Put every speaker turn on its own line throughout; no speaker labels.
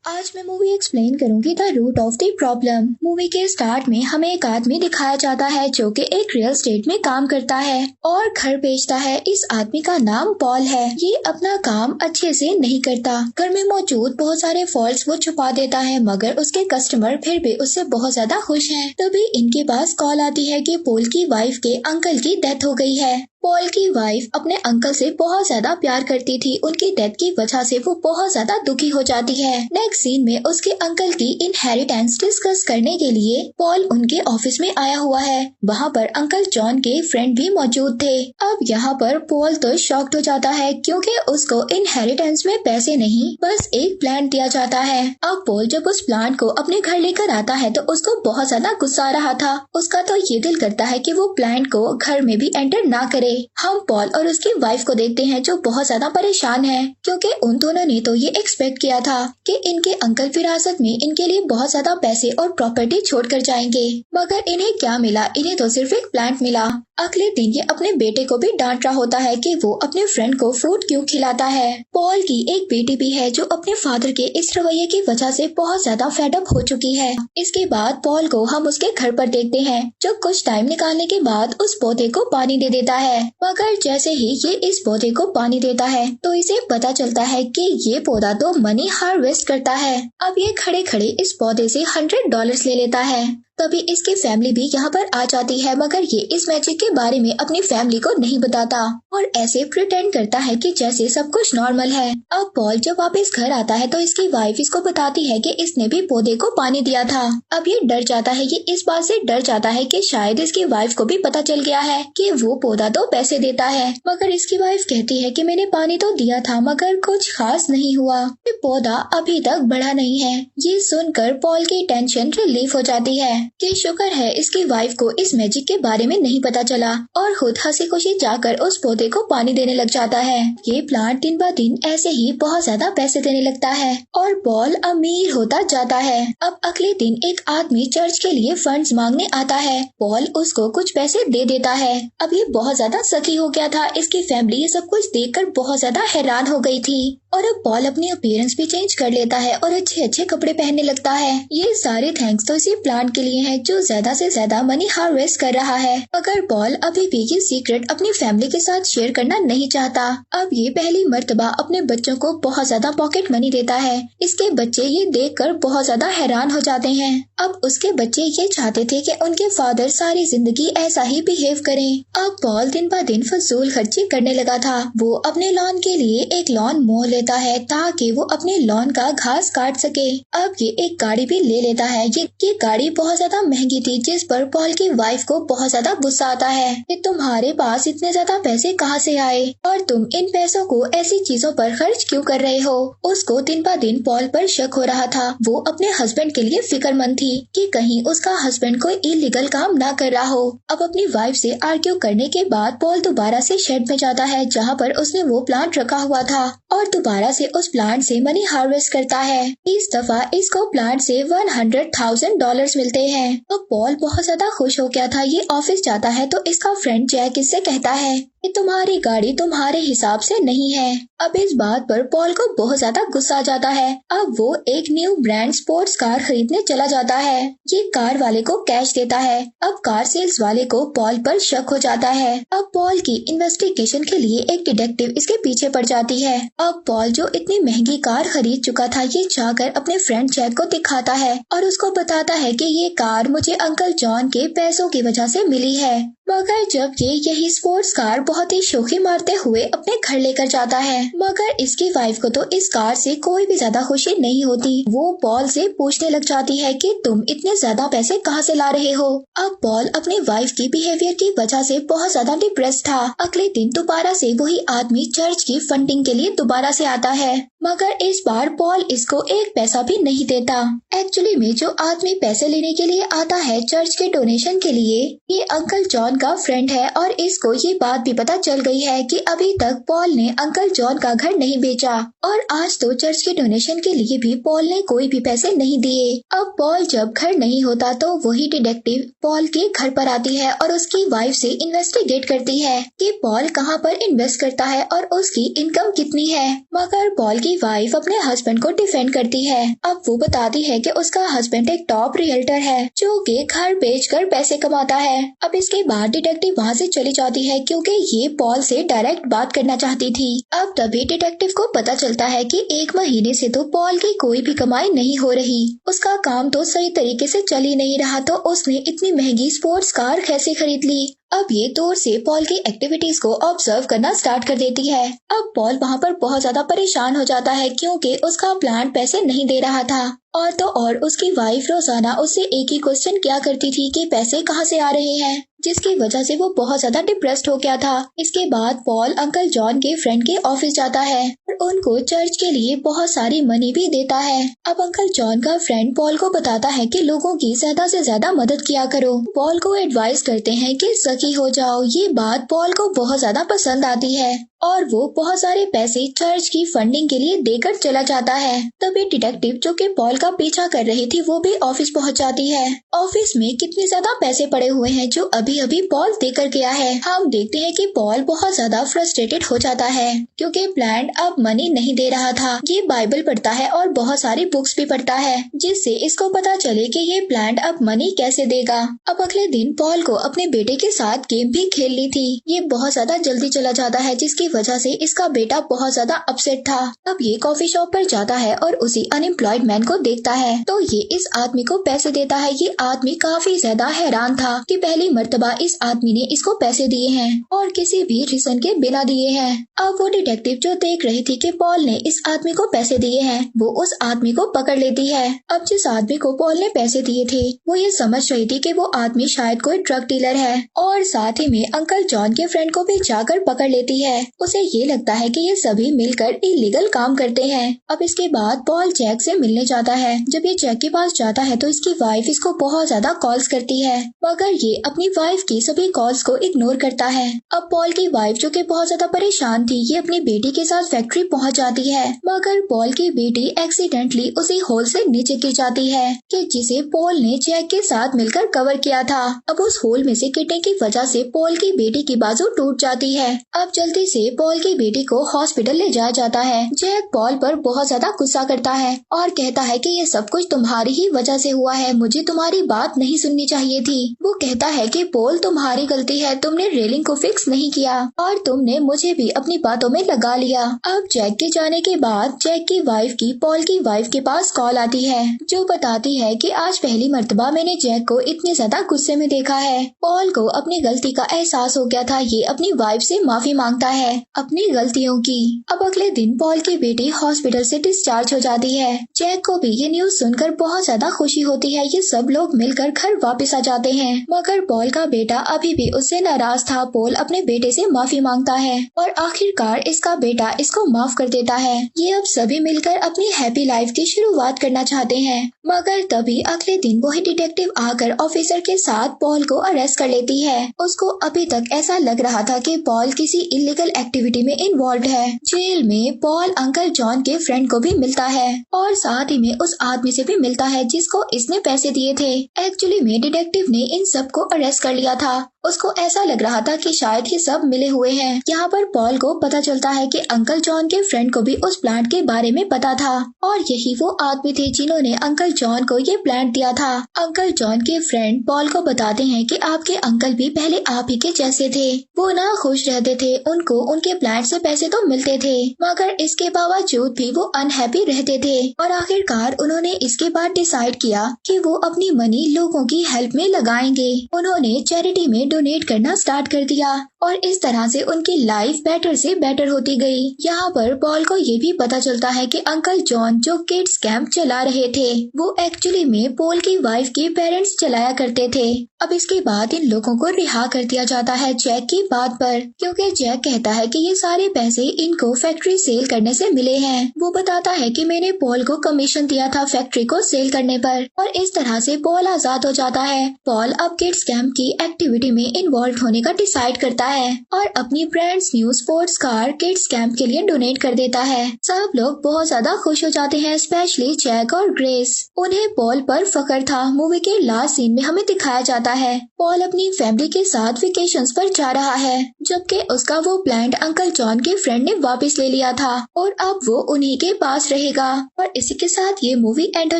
आज मैं movie explain करूंगी the root of the problem. Movie के स्टार्ट में हमें एक आदमी दिखाया जाता है जो कि एक रियल एस्टेट में काम करता है और घर बेचता है। इस आदमी का नाम पॉल है। ये अपना काम अच्छे से नहीं करता। घर में मौजूद बहुत सारे फॉल्ट्स वो छुपा देता है, मगर उसके कस्टमर फिर भी उससे बहुत ज्यादा खुश हैं। तभी इनके पास कॉल आती है कि पॉल की वाइफ के अंकल की डेथ हो गई है। पॉल की वाइफ अपने अंकल से बहुत ज्यादा प्यार करती थी। उनकी डेथ की वजह से वो बहुत ज्यादा दुखी हो जाती है। नेक्स्ट सीन में उसके अंकल की इनहेरिटेंस डिस्कस करने के लिए पॉल उनके ऑफिस में आया हुआ है। वहाँ पर अंकल जॉन के फ्रेंड भी मौजूद थे। अब यहाँ पर पॉल तो शॉक्ड हो जाता है क्योंकि उसको इनहेरिटेंस में पैसे नहीं, बस एक प्लांट दिया जाता है। अब पॉल जब उस प्लांट को अपने घर लेकर आता है तो उसको बहुत ज्यादा गुस्सा आ रहा था। उसका तो ये दिल करता है कि वो प्लांट को घर में भी एंटर ना करे। हम पॉल और उसकी वाइफ को देखते हैं जो बहुत ज्यादा परेशान है क्योंकि उन दोनों ने तो ये एक्सपेक्ट किया था कि इनके अंकल विरासत में इनके लिए बहुत ज्यादा पैसे और प्रॉपर्टी छोड़कर जाएंगे, मगर इन्हें क्या मिला? इन्हें तो सिर्फ एक प्लांट मिला। अगले दिन ये अपने बेटे को भी डांट रहा होता है कि वो अपने फ्रेंड को फ्रूट क्यों खिलाता है। पॉल की एक बेटी भी है जो अपने फादर के इस रवैये की वजह से बहुत ज्यादा फेडअप हो चुकी है। इसके बाद पॉल को हम उसके घर पर देखते हैं जो कुछ टाइम निकालने के बाद उस पौधे को पानी दे देता है, मगर जैसे ही ये इस पौधे को पानी देता है तो इसे पता चलता है कि ये पौधा तो मनी हार्वेस्ट करता है। अब ये खड़े खड़े इस पौधे से $100 ले लेता है। तभी इसकी फैमिली भी यहाँ पर आ जाती है, मगर ये इस मैजिक के बारे में अपनी फैमिली को नहीं बताता और ऐसे प्रिटेंड करता है कि जैसे सब कुछ नॉर्मल है। अब पॉल जब वापस घर आता है तो इसकी वाइफ इसको बताती है कि इसने भी पौधे को पानी दिया था। अब ये डर जाता है, ये इस बात से डर जाता है कि शायद इसकी वाइफ को भी पता चल गया है कि वो पौधा तो पैसे देता है, मगर इसकी वाइफ कहती है कि मैंने पानी तो दिया था मगर कुछ खास नहीं हुआ, ये पौधा अभी तक बढ़ा नहीं है। ये सुनकर पॉल की टेंशन रिलीफ हो जाती है कि शुक्र है इसकी वाइफ को इस मैजिक के बारे में नहीं पता चला और खुद हंसी खुशी जाकर उस पौधे को पानी देने लग जाता है। ये प्लांट दिन ब दिन ऐसे ही बहुत ज्यादा पैसे देने लगता है और पॉल अमीर होता जाता है। अब अगले दिन एक आदमी चर्च के लिए फंड्स मांगने आता है। पॉल उसको कुछ पैसे दे देता है। अब ये बहुत ज्यादा सखी हो गया था। इसकी फैमिली ये सब कुछ देखकर बहुत ज्यादा हैरान हो गई थी और अब पॉल अपनी अपीयरेंस भी चेंज कर लेता है और अच्छे अच्छे कपड़े पहनने लगता है। ये सारे थैंक्स तो इसी प्लांट के लिए है जो ज्यादा से ज्यादा मनी हार्वेस्ट कर रहा है, मगर पॉल अभी भी ये सीक्रेट अपनी फैमिली के साथ शेयर करना नहीं चाहता। अब ये पहली मर्तबा अपने बच्चों को बहुत ज्यादा पॉकेट मनी देता है। इसके बच्चे ये देखकर बहुत ज्यादा हैरान हो जाते हैं। अब उसके बच्चे ये चाहते थे कि उनके फादर सारी जिंदगी ऐसा ही बिहेव करें। अब पॉल दिन ब दिन फजूल खर्ची करने लगा था। वो अपने लॉन के लिए एक लॉन मोह लेता है ताकि वो अपने लॉन का घास काट सके। अब ये एक गाड़ी भी ले लेता है। ये गाड़ी बहुत ज्यादा महंगी थी, जिस पर पॉल की वाइफ को बहुत ज्यादा गुस्सा आता है कि तुम्हारे पास इतने ज्यादा पैसे कहाँ से आए और तुम इन पैसों को ऐसी चीजों पर खर्च क्यों कर रहे हो। उसको दिन ब दिन पॉल पर शक हो रहा था। वो अपने हस्बैंड के लिए फिक्रमंद थी कि कहीं उसका हस्बैंड कोई इलीगल काम ना कर रहा हो। अब अपनी वाइफ से आर्ग्यू करने के बाद पॉल दोबारा से शेड में जाता है जहाँ पर उसने वो प्लांट रखा हुआ था और दोबारा से उस प्लांट से मनी हार्वेस्ट करता है। इस दफा इसको प्लांट से $100,000 मिलते हैं। अब पॉल बहुत ज्यादा खुश हो गया था। ये ऑफिस जाता है तो इसका फ्रेंड जैक इससे कहता है कि तुम्हारी गाड़ी तुम्हारे हिसाब से नहीं है। अब इस बात पर पॉल को बहुत ज्यादा गुस्सा आ जाता है। अब वो एक न्यू ब्रांड स्पोर्ट्स कार खरीदने चला जाता है। ये कार वाले को कैश देता है। अब कार सेल्स वाले को पॉल पर शक हो जाता है। अब पॉल की इन्वेस्टिगेशन के लिए एक डिटेक्टिव इसके पीछे पड़ जाती है। अब पॉल जो इतनी महंगी कार खरीद चुका था ये चाहकर अपने फ्रेंड जैक को दिखाता है और उसको बताता है कि ये कार मुझे अंकल जॉन के पैसों की वजह से मिली है। मगर जब ये यही स्पोर्ट्स कार बहुत ही शोखी मारते हुए अपने घर लेकर जाता है, मगर इसकी वाइफ को तो इस कार से कोई भी ज्यादा खुशी नहीं होती। वो पॉल से पूछने लग जाती है कि तुम इतने ज्यादा पैसे कहाँ से ला रहे हो। अब पॉल अपनी वाइफ की बिहेवियर की वजह से बहुत ज्यादा डिप्रेस था। अगले दिन दोबारा से वही आदमी चर्च की फंडिंग के लिए दोबारा से आता है, मगर इस बार पॉल इसको एक पैसा भी नहीं देता। एक्चुअली में जो आदमी पैसे लेने के लिए आता है चर्च के डोनेशन के लिए, ये अंकल जॉन का फ्रेंड है और इसको ये बात भी पता चल गई है कि अभी तक पॉल ने अंकल जॉन का घर नहीं बेचा और आज तो चर्च के डोनेशन के लिए भी पॉल ने कोई भी पैसे नहीं दिए। अब पॉल जब घर नहीं होता तो वही डिटेक्टिव पॉल के घर पर आती है और उसकी वाइफ से इन्वेस्टिगेट करती है कि पॉल कहाँ पर इन्वेस्ट करता है और उसकी इनकम कितनी है। मगर पॉल की वाइफ अपने हस्बैंड को डिफेंड करती है। अब वो बताती है कि उसका हस्बैंड एक टॉप रियल्टर है जो कि घर बेचकर पैसे कमाता है। अब इसके बाद डिटेक्टिव वहाँ से चली जाती है क्योंकि ये पॉल से डायरेक्ट बात करना चाहती थी। अब तभी डिटेक्टिव को पता चलता है कि 1 महीने से तो पॉल की कोई भी कमाई नहीं हो रही, उसका काम तो सही तरीके से चल ही नहीं रहा, तो उसने इतनी महंगी स्पोर्ट्स कार कैसे खरीद ली। अब ये दूर से पॉल की एक्टिविटीज को ऑब्जर्व करना स्टार्ट कर देती है। अब पॉल वहाँ पर बहुत ज्यादा परेशान हो जाता है क्योंकि उसका प्लान पैसे नहीं दे रहा था और तो और उसकी वाइफ रोजाना उससे एक ही क्वेश्चन किया करती थी कि पैसे कहाँ से आ रहे हैं, जिसकी वजह से वो बहुत ज्यादा डिप्रेस्ड हो गया था। इसके बाद पॉल अंकल जॉन के फ्रेंड के ऑफिस जाता है और उनको चर्च के लिए बहुत सारी मनी भी देता है। अब अंकल जॉन का फ्रेंड पॉल को बताता है कि लोगों की ज्यादा से ज्यादा मदद किया करो। पॉल को एडवाइस करते हैं कि सखी हो जाओ। ये बात पॉल को बहुत ज्यादा पसंद आती है और वो बहुत सारे पैसे चर्च की फंडिंग के लिए देकर चला जाता है। तभी डिटेक्टिव जो कि पॉल का पीछा कर रही थी वो भी ऑफिस पहुंच जाती है। ऑफिस में कितने ज्यादा पैसे पड़े हुए हैं जो अभी अभी पॉल देकर गया है। हम देखते हैं कि पॉल बहुत ज्यादा फ्रस्ट्रेटेड हो जाता है क्योंकि प्लान अब मनी नहीं दे रहा था। ये बाइबल पढ़ता है और बहुत सारी बुक्स भी पढ़ता है जिससे इसको पता चले कि ये प्लान अब मनी कैसे देगा। अब अगले दिन पॉल को अपने बेटे के साथ गेम भी खेलनी थी। ये बहुत ज्यादा जल्दी चला जाता है जिसकी वजह से इसका बेटा बहुत ज्यादा अपसेट था। अब ये कॉफी शॉप पर जाता है और उसी अनएम्प्लॉयड मैन को देखता है तो ये इस आदमी को पैसे देता है। ये आदमी काफी ज्यादा हैरान था कि पहली मर्तबा इस आदमी ने इसको पैसे दिए हैं और किसी भी रीजन के बिना दिए हैं। अब वो डिटेक्टिव जो देख रही थी कि पॉल ने इस आदमी को पैसे दिए हैं वो उस आदमी को पकड़ लेती है। अब जिस आदमी को पॉल ने पैसे दिए थे वो ये समझ रही थी कि वो आदमी शायद कोई ड्रग डीलर है और साथ ही में अंकल जॉन के फ्रेंड को भी जाकर पकड़ लेती है। उसे ये लगता है कि ये सभी मिलकर इलीगल काम करते हैं। अब इसके बाद पॉल जैक से मिलने जाता है। जब ये जैक के पास जाता है तो इसकी वाइफ इसको बहुत ज्यादा कॉल्स करती है मगर ये अपनी वाइफ की सभी कॉल्स को इग्नोर करता है। अब पॉल की वाइफ जो कि बहुत ज्यादा परेशान थी ये अपनी बेटी के साथ फैक्ट्री पहुंच जाती है मगर पॉल की बेटी एक्सीडेंटली उसी होल से नीचे गिर जाती है कि जिसे पॉल ने जैक के साथ मिलकर कवर किया था। अब उस होल में से गिरने की वजह से पॉल की बेटी की बाजू टूट जाती है। अब जल्दी से पॉल की बेटी को हॉस्पिटल ले जाया जाता है। जैक पॉल पर बहुत ज्यादा गुस्सा करता है और कहता है कि ये सब कुछ तुम्हारी ही वजह से हुआ है, मुझे तुम्हारी बात नहीं सुननी चाहिए थी। वो कहता है कि पॉल तुम्हारी गलती है, तुमने रेलिंग को फिक्स नहीं किया और तुमने मुझे भी अपनी बातों में लगा लिया। अब जैक के जाने के बाद जैक की वाइफ की पॉल की वाइफ के पास कॉल आती है जो बताती है कि आज पहली मर्तबा मैंने जैक को इतने ज्यादा गुस्से में देखा है। पॉल को अपनी गलती का एहसास हो गया था। ये अपनी वाइफ से माफी मांगता है अपनी गलतियों की। अब अगले दिन पॉल की बेटी हॉस्पिटल से डिस्चार्ज हो जाती है। जैक को भी ये न्यूज सुनकर बहुत ज्यादा खुशी होती है। ये सब लोग मिलकर घर वापस आ जाते हैं मगर पॉल का बेटा अभी भी उससे नाराज था। पॉल अपने बेटे से माफी मांगता है और आखिरकार इसका बेटा इसको माफ कर देता है। ये अब सभी मिलकर अपनी हैप्पी लाइफ की शुरुआत करना चाहते हैं मगर तभी अगले दिन वही डिटेक्टिव आकर ऑफिसर के साथ पॉल को अरेस्ट कर लेती है। उसको अभी तक ऐसा लग रहा था कि पॉल किसी इलीगल एक्टिविटी में इन्वॉल्व है। जेल में पॉल अंकल जॉन के फ्रेंड को भी मिलता है और साथ ही में उस आदमी से भी मिलता है जिसको इसने पैसे दिए थे। एक्चुअली में डिटेक्टिव ने इन सबको अरेस्ट कर लिया था। उसको ऐसा लग रहा था कि शायद ये सब मिले हुए हैं। यहाँ पर पॉल को पता चलता है कि अंकल जॉन के फ्रेंड को भी उस प्लांट के बारे में पता था और यही वो आदमी थे जिन्होंने अंकल जॉन को ये प्लांट दिया था। अंकल जॉन के फ्रेंड पॉल को बताते हैं कि आपके अंकल भी पहले आप ही के जैसे थे, वो ना खुश रहते थे, उनको उनके प्लांट से पैसे तो मिलते थे मगर इसके बावजूद भी वो अनहैप्पी रहते थे और आखिरकार उन्होंने इसके बाद डिसाइड किया कि वो अपनी मनी लोगों की हेल्प में लगाएंगे। उन्होंने चैरिटी में डोनेट करना स्टार्ट कर दिया और इस तरह से उनकी लाइफ बेटर से बेटर होती गई। यहाँ पर पॉल को ये भी पता चलता है कि अंकल जॉन जो किड्स कैंप चला रहे थे वो एक्चुअली में पॉल की वाइफ के पेरेंट्स चलाया करते थे। अब इसके बाद इन लोगों को रिहा कर दिया जाता है जैक की बात पर क्योंकि जैक कहता है कि ये सारे पैसे इनको फैक्ट्री सेल करने से मिले हैं। वो बताता है कि मैंने पॉल को कमीशन दिया था फैक्ट्री को सेल करने पर और इस तरह से पॉल आजाद हो जाता है। पॉल अब किड्स कैंप की एक्टिविटी में इन्वॉल्व होने का डिसाइड करता है और अपनी brands new sports car kids camp के लिए डोनेट कर देता है। सब लोग बहुत ज्यादा खुश हो जाते हैं, स्पेशली जैक और ग्रेस। उन्हें पॉल पर फख्र था। मूवी के लास्ट सीन में हमें दिखाया जाता है पॉल अपनी फैमिली के साथ वेकेशंस पर जा रहा है, जबकि उसका वो प्लान अंकल जॉन के फ्रेंड ने वापस ले लिया था और अब वो उन्हीं के पास रहेगा। और इसी के साथ ये मूवी एंड हो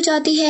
जाती है।